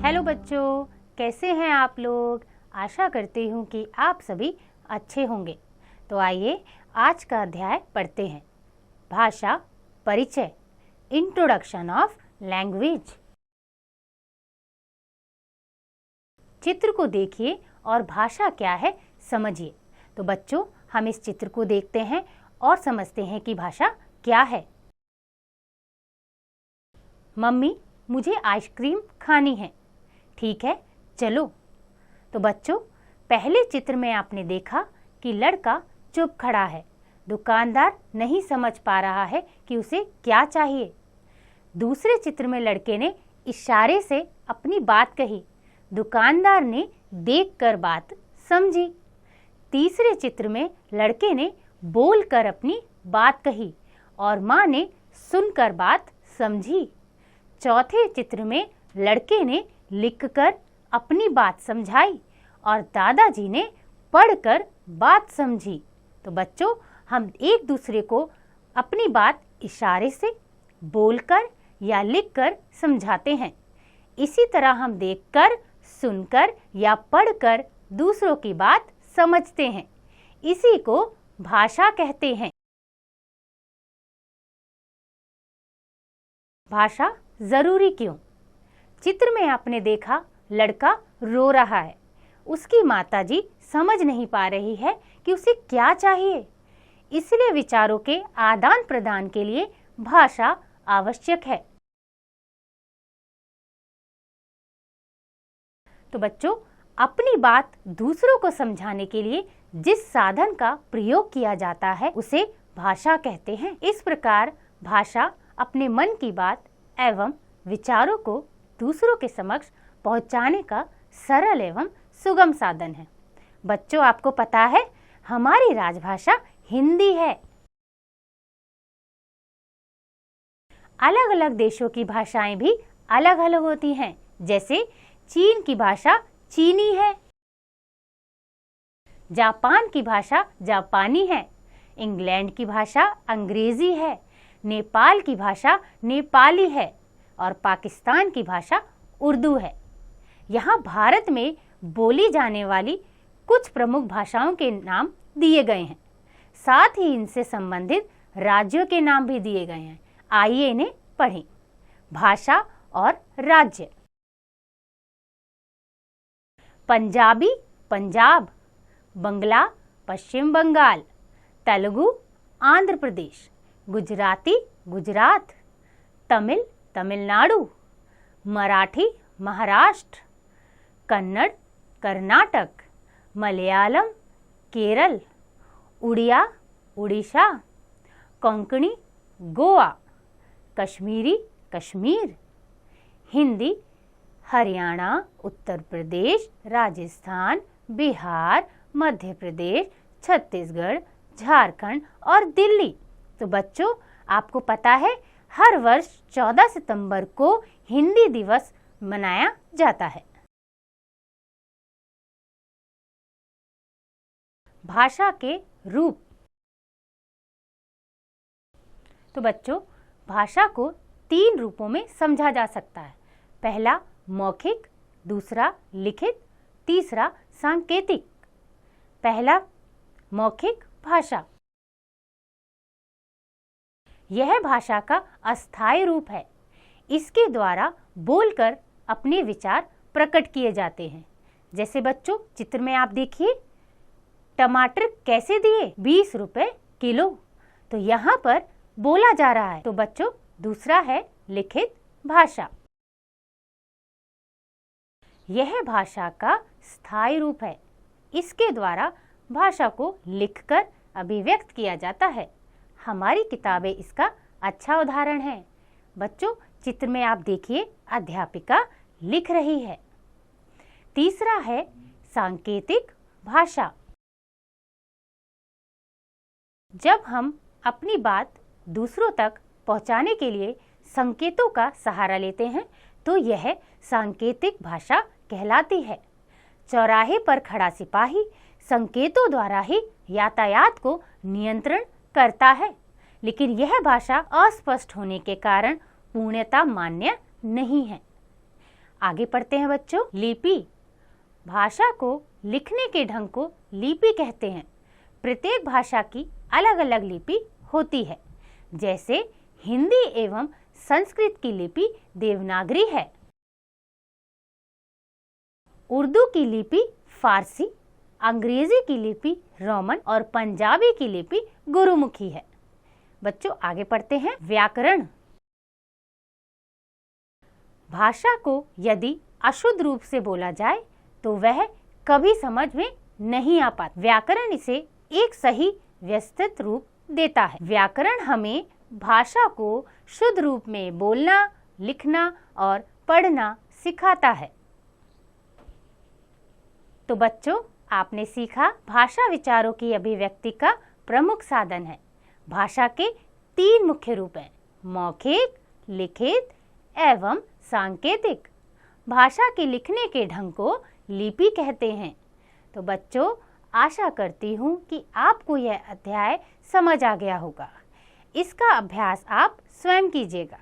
Hello बच्चों, कैसे हैं आप लोग। आशा करती हूँ कि आप सभी अच्छे होंगे। तो आइए आज का अध्याय पढ़ते हैं। भाषा परिचय, इंट्रोडक्शन ऑफ लैंग्वेज। चित्र को देखिए और भाषा क्या है समझिए। तो बच्चों, हम इस चित्र को देखते हैं और समझते हैं कि भाषा क्या है। मम्मी, मुझे आइसक्रीम खानी है। ठीक है, चलो। तो बच्चों, पहले चित्र में आपने देखा कि लड़का चुप खड़ा है। दुकानदार नहीं समझ पा रहा है कि उसे क्या चाहिए। दूसरे चित्र में लड़के ने इशारे से अपनी बात कही। दुकानदार ने देखकर बात समझी। तीसरे चित्र में लड़के ने बोलकर अपनी बात कही और माँ ने सुनकर बात समझी। चौथे चित्र में लड़के ने लिखकर अपनी बात समझाई और दादाजी ने पढ़कर बात समझी। तो बच्चों, हम एक दूसरे को अपनी बात इशारे से, बोलकर या लिखकर समझाते हैं। इसी तरह हम देखकर, सुनकर या पढ़कर दूसरों की बात समझते हैं। इसी को भाषा कहते हैं। भाषा जरूरी क्यों? चित्र में आपने देखा लड़का रो रहा है। उसकी माताजी समझ नहीं पा रही है कि उसे क्या चाहिए। इसलिए विचारों के आदान प्रदान के लिए भाषा आवश्यक है। तो बच्चों, अपनी बात दूसरों को समझाने के लिए जिस साधन का प्रयोग किया जाता है उसे भाषा कहते हैं। इस प्रकार भाषा अपने मन की बात एवं विचारों को दूसरों के समक्ष पहुंचाने का सरल एवं सुगम साधन है। बच्चों, आपको पता है हमारी राजभाषा हिंदी है। अलग अलग देशों की भाषाएं भी अलग अलग होती हैं। जैसे चीन की भाषा चीनी है, जापान की भाषा जापानी है, इंग्लैंड की भाषा अंग्रेजी है, नेपाल की भाषा नेपाली है और पाकिस्तान की भाषा उर्दू है। यहाँ भारत में बोली जाने वाली कुछ प्रमुख भाषाओं के नाम दिए गए हैं। साथ ही इनसे संबंधित राज्यों के नाम भी दिए गए हैं। आइए इन्हें पढ़ें। भाषा और राज्य। पंजाबी पंजाब, बंगला पश्चिम बंगाल, तेलुगु आंध्र प्रदेश, गुजराती गुजरात, तमिल तमिलनाडु, मराठी महाराष्ट्र, कन्नड़ कर्नाटक, मलयालम केरल, उड़िया उड़ीसा, कोंकणी गोवा, कश्मीरी कश्मीर, हिंदी हरियाणा, उत्तर प्रदेश, राजस्थान, बिहार, मध्य प्रदेश, छत्तीसगढ़, झारखंड और दिल्ली। तो बच्चों, आपको पता है हर वर्ष 14 सितंबर को हिंदी दिवस मनाया जाता है। भाषा के रूप। तो बच्चों, भाषा को 3 रूपों में समझा जा सकता है। पहला मौखिक, दूसरा लिखित, तीसरा सांकेतिक। पहला मौखिक भाषा। यह भाषा का अस्थायी रूप है। इसके द्वारा बोलकर अपने विचार प्रकट किए जाते हैं। जैसे बच्चों, चित्र में आप देखिए, टमाटर कैसे दिए? 20 रुपए किलो। तो यहाँ पर बोला जा रहा है। तो बच्चों, दूसरा है लिखित भाषा। यह भाषा का स्थायी रूप है। इसके द्वारा भाषा को लिखकर अभिव्यक्त किया जाता है। हमारी किताबें इसका अच्छा उदाहरण है। बच्चों, चित्र में आप देखिए, अध्यापिका लिख रही है। तीसरा है सांकेतिक भाषा। जब हम अपनी बात दूसरों तक पहुंचाने के लिए संकेतों का सहारा लेते हैं तो यह सांकेतिक भाषा कहलाती है। चौराहे पर खड़ा सिपाही संकेतों द्वारा ही यातायात को नियंत्रण करता है, लेकिन यह भाषा अस्पष्ट होने के कारण पूर्णतः मान्य नहीं है। आगे पढ़ते हैं बच्चों। लिपि, भाषा को लिखने के ढंग को लिपि कहते हैं। प्रत्येक भाषा की अलग अलग लिपि होती है। जैसे हिंदी एवं संस्कृत की लिपि देवनागरी है, उर्दू की लिपि फारसी, अंग्रेजी की लिपि रोमन और पंजाबी की लिपि गुरुमुखी है। बच्चों आगे पढ़ते हैं। व्याकरण, भाषा को यदि अशुद्ध रूप से बोला जाए तो वह कभी समझ में नहीं आ पाता। व्याकरण इसे एक सही व्यवस्थित रूप देता है। व्याकरण हमें भाषा को शुद्ध रूप में बोलना, लिखना और पढ़ना सिखाता है। तो बच्चों आपने सीखा भाषा विचारों की अभिव्यक्ति का प्रमुख साधन है। भाषा के 3 मुख्य रूप हैं, मौखिक, लिखित एवं सांकेतिक। भाषा के लिखने के ढंग को लिपि कहते हैं। तो बच्चों आशा करती हूँ कि आपको यह अध्याय समझ आ गया होगा। इसका अभ्यास आप स्वयं कीजिएगा।